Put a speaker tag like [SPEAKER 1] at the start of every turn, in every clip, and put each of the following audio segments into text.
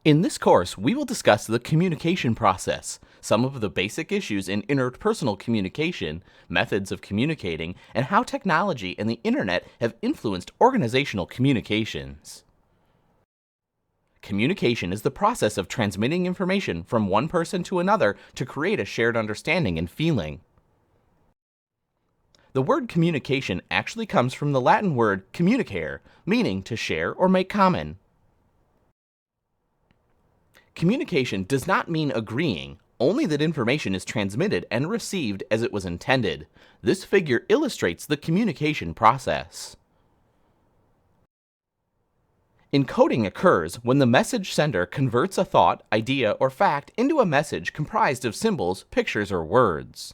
[SPEAKER 1] In this course, we will discuss the communication process, some of the basic issues in interpersonal communication, methods of communicating, and how technology and the internet have influenced organizational communications. Communication is the process of transmitting information from one person to another to create a shared understanding and feeling. The word communication actually comes from the Latin word communicare, meaning to share or make common. Communication does not mean agreeing, only that information is transmitted and received as it was intended. This figure illustrates the communication process. Encoding occurs when the message sender converts a thought, idea, or fact into a message comprised of symbols, pictures, or words.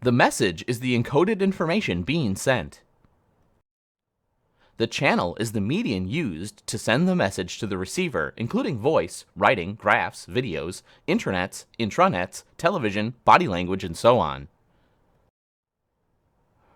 [SPEAKER 1] The message is the encoded information being sent. The channel is the medium used to send the message to the receiver, including voice, writing, graphs, videos, intranets, television, body language, and so on.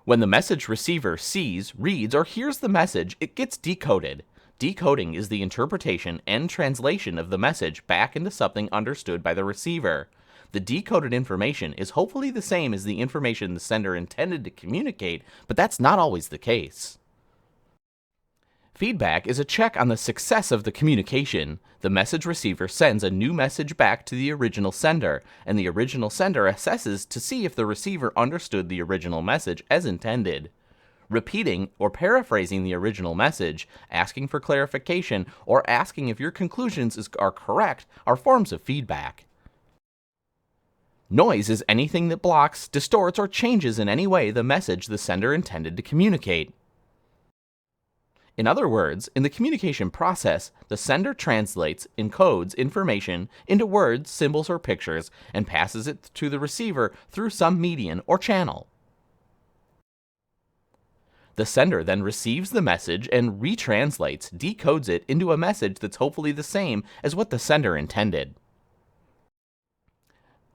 [SPEAKER 1] When the message receiver sees, reads, or hears the message, it gets decoded. Decoding is the interpretation and translation of the message back into something understood by the receiver. The decoded information is hopefully the same as the information the sender intended to communicate, but that's not always the case. Feedback is a check on the success of the communication. The message receiver sends a new message back to the original sender, and the original sender assesses to see if the receiver understood the original message as intended. Repeating or paraphrasing the original message, asking for clarification, or asking if your conclusions are correct are forms of feedback. Noise is anything that blocks, distorts, or changes in any way the message the sender intended to communicate. In other words, in the communication process, the sender translates, encodes information into words, symbols, or pictures, and passes it to the receiver through some medium or channel. The sender then receives the message and retranslates, decodes it into a message that's hopefully the same as what the sender intended.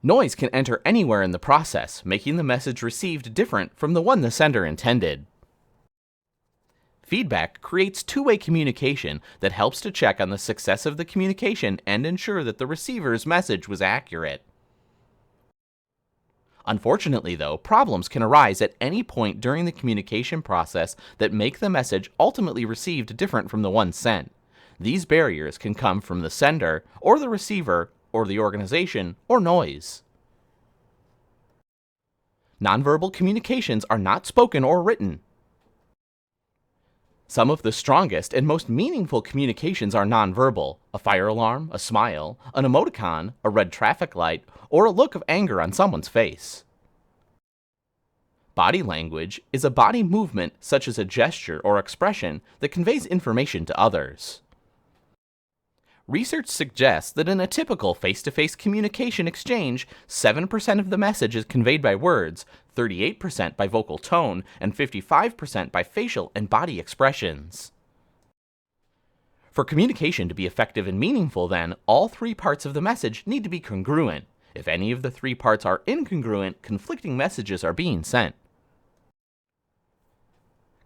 [SPEAKER 1] Noise can enter anywhere in the process, making the message received different from the one the sender intended. Feedback creates two-way communication that helps to check on the success of the communication and ensure that the receiver's message was accurate. Unfortunately, though, problems can arise at any point during the communication process that make the message ultimately received different from the one sent. These barriers can come from the sender, or the receiver, or the organization, or noise. Nonverbal communications are not spoken or written. Some of the strongest and most meaningful communications are nonverbal: a fire alarm, a smile, an emoticon, a red traffic light, or a look of anger on someone's face. Body language is a body movement such as a gesture or expression that conveys information to others. Research suggests that in a typical face-to-face communication exchange, 7% of the message is conveyed by words, 38% by vocal tone, and 55% by facial and body expressions. For communication to be effective and meaningful, then, all three parts of the message need to be congruent. If any of the three parts are incongruent, conflicting messages are being sent.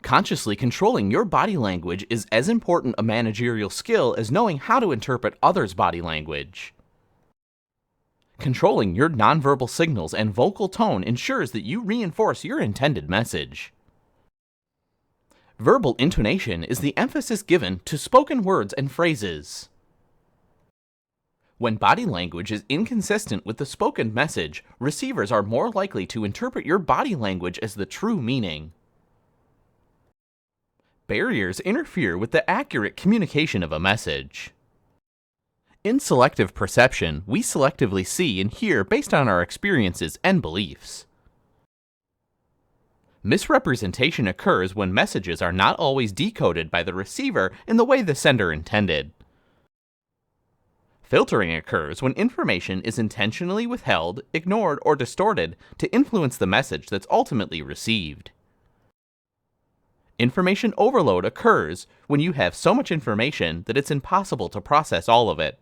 [SPEAKER 1] Consciously controlling your body language is as important a managerial skill as knowing how to interpret others' body language. Controlling your nonverbal signals and vocal tone ensures that you reinforce your intended message. Verbal intonation is the emphasis given to spoken words and phrases. When body language is inconsistent with the spoken message, receivers are more likely to interpret your body language as the true meaning. Barriers interfere with the accurate communication of a message. In selective perception, we selectively see and hear based on our experiences and beliefs. Misrepresentation occurs when messages are not always decoded by the receiver in the way the sender intended. Filtering occurs when information is intentionally withheld, ignored, or distorted to influence the message that's ultimately received. Information overload occurs when you have so much information that it's impossible to process all of it.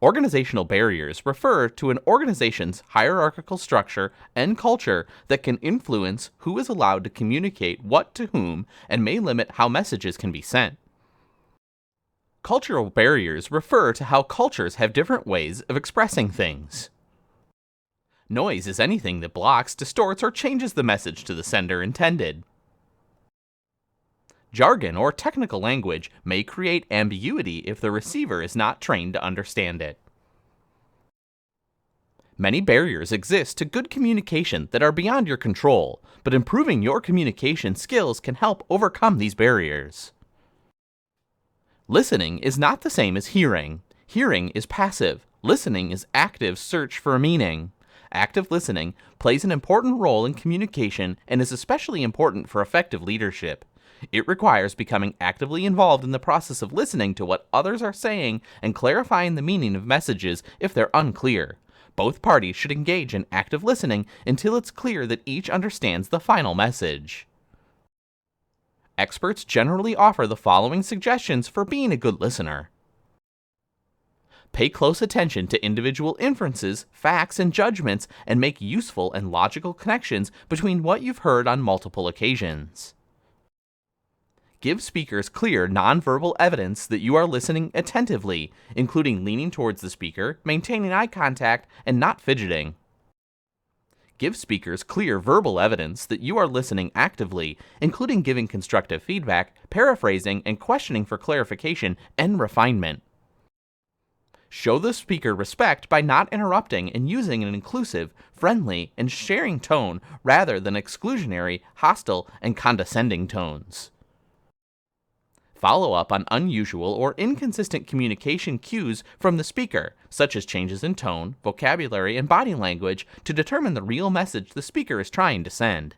[SPEAKER 1] Organizational barriers refer to an organization's hierarchical structure and culture that can influence who is allowed to communicate what to whom and may limit how messages can be sent. Cultural barriers refer to how cultures have different ways of expressing things. Noise is anything that blocks, distorts, or changes the message to the sender intended. Jargon or technical language may create ambiguity if the receiver is not trained to understand it. Many barriers exist to good communication that are beyond your control, but improving your communication skills can help overcome these barriers. Listening is not the same as hearing. Hearing is passive. Listening is active search for meaning. Active listening plays an important role in communication and is especially important for effective leadership. It requires becoming actively involved in the process of listening to what others are saying and clarifying the meaning of messages if they're unclear. Both parties should engage in active listening until it's clear that each understands the final message. Experts generally offer the following suggestions for being a good listener. Pay close attention to individual inferences, facts, and judgments, and make useful and logical connections between what you've heard on multiple occasions. Give speakers clear nonverbal evidence that you are listening attentively, including leaning towards the speaker, maintaining eye contact, and not fidgeting. Give speakers clear verbal evidence that you are listening actively, including giving constructive feedback, paraphrasing, and questioning for clarification and refinement. Show the speaker respect by not interrupting and using an inclusive, friendly, and sharing tone rather than exclusionary, hostile, and condescending tones. Follow up on unusual or inconsistent communication cues from the speaker, such as changes in tone, vocabulary, and body language, to determine the real message the speaker is trying to send.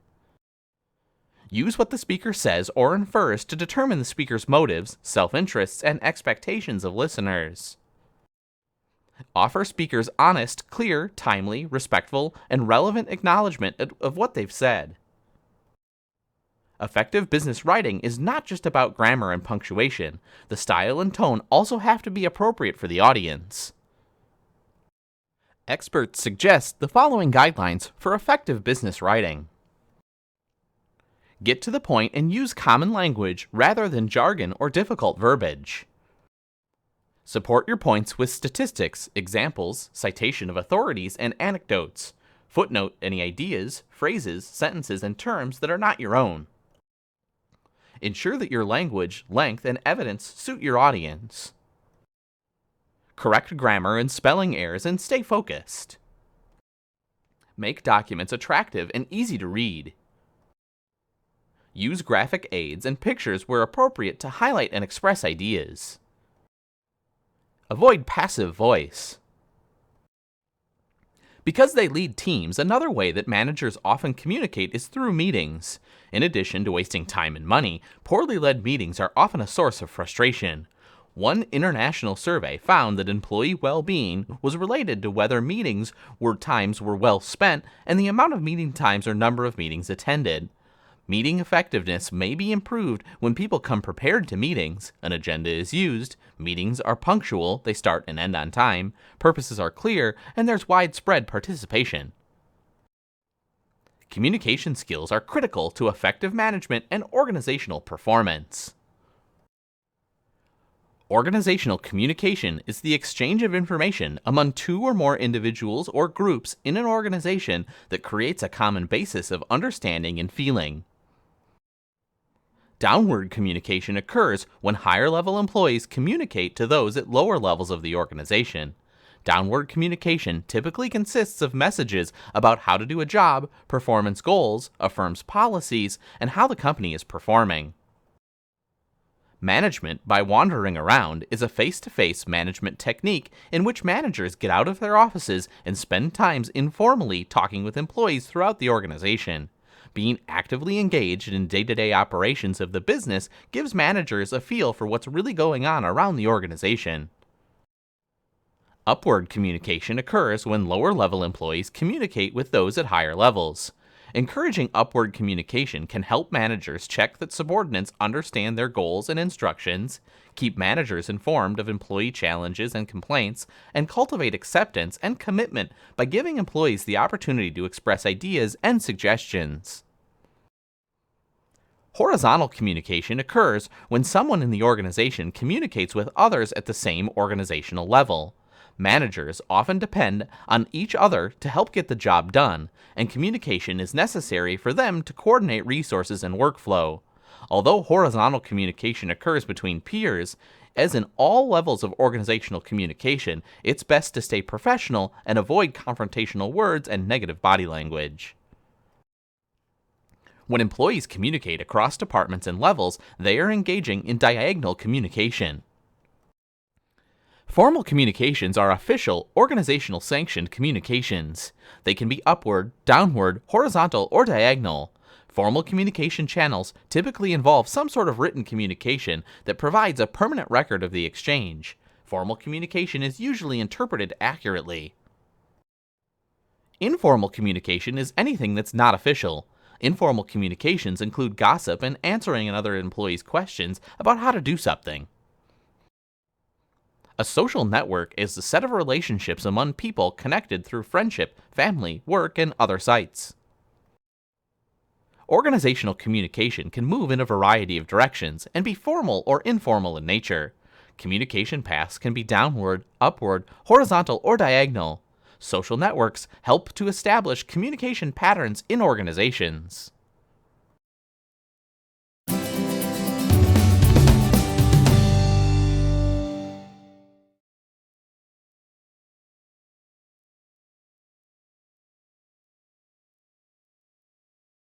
[SPEAKER 1] Use what the speaker says or infers to determine the speaker's motives, self-interests, and expectations of listeners. Offer speakers honest, clear, timely, respectful, and relevant acknowledgement of what they've said. Effective business writing is not just about grammar and punctuation. The style and tone also have to be appropriate for the audience. Experts suggest the following guidelines for effective business writing. Get to the point and use common language rather than jargon or difficult verbiage. Support your points with statistics, examples, citation of authorities, and anecdotes. Footnote any ideas, phrases, sentences, and terms that are not your own. Ensure that your language, length, and evidence suit your audience. Correct grammar and spelling errors and stay focused. Make documents attractive and easy to read. Use graphic aids and pictures where appropriate to highlight and express ideas. Avoid passive voice. Because they lead teams, another way that managers often communicate is through meetings. In addition to wasting time and money, poorly led meetings are often a source of frustration. One international survey found that employee well-being was related to whether meetings were well spent and the amount of meeting times or number of meetings attended. Meeting effectiveness may be improved when people come prepared to meetings, an agenda is used, meetings are punctual, they start and end on time, purposes are clear, and there's widespread participation. Communication skills are critical to effective management and organizational performance. Organizational communication is the exchange of information among two or more individuals or groups in an organization that creates a common basis of understanding and feeling. Downward communication occurs when higher-level employees communicate to those at lower levels of the organization. Downward communication typically consists of messages about how to do a job, performance goals, a firm's policies, and how the company is performing. Management by wandering around is a face-to-face management technique in which managers get out of their offices and spend time informally talking with employees throughout the organization. Being actively engaged in day-to-day operations of the business gives managers a feel for what's really going on around the organization. Upward communication occurs when lower-level employees communicate with those at higher levels. Encouraging upward communication can help managers check that subordinates understand their goals and instructions, keep managers informed of employee challenges and complaints, and cultivate acceptance and commitment by giving employees the opportunity to express ideas and suggestions. Horizontal communication occurs when someone in the organization communicates with others at the same organizational level. Managers often depend on each other to help get the job done, and communication is necessary for them to coordinate resources and workflow. Although horizontal communication occurs between peers, as in all levels of organizational communication, it's best to stay professional and avoid confrontational words and negative body language. When employees communicate across departments and levels, they are engaging in diagonal communication. Formal communications are official, organizational sanctioned communications. They can be upward, downward, horizontal, or diagonal. Formal communication channels typically involve some sort of written communication that provides a permanent record of the exchange. Formal communication is usually interpreted accurately. Informal communication is anything that's not official. Informal communications include gossip and answering another employee's questions about how to do something. A social network is the set of relationships among people connected through friendship, family, work, and other sites. Organizational communication can move in a variety of directions and be formal or informal in nature. Communication paths can be downward, upward, horizontal, or diagonal. Social networks help to establish communication patterns in organizations.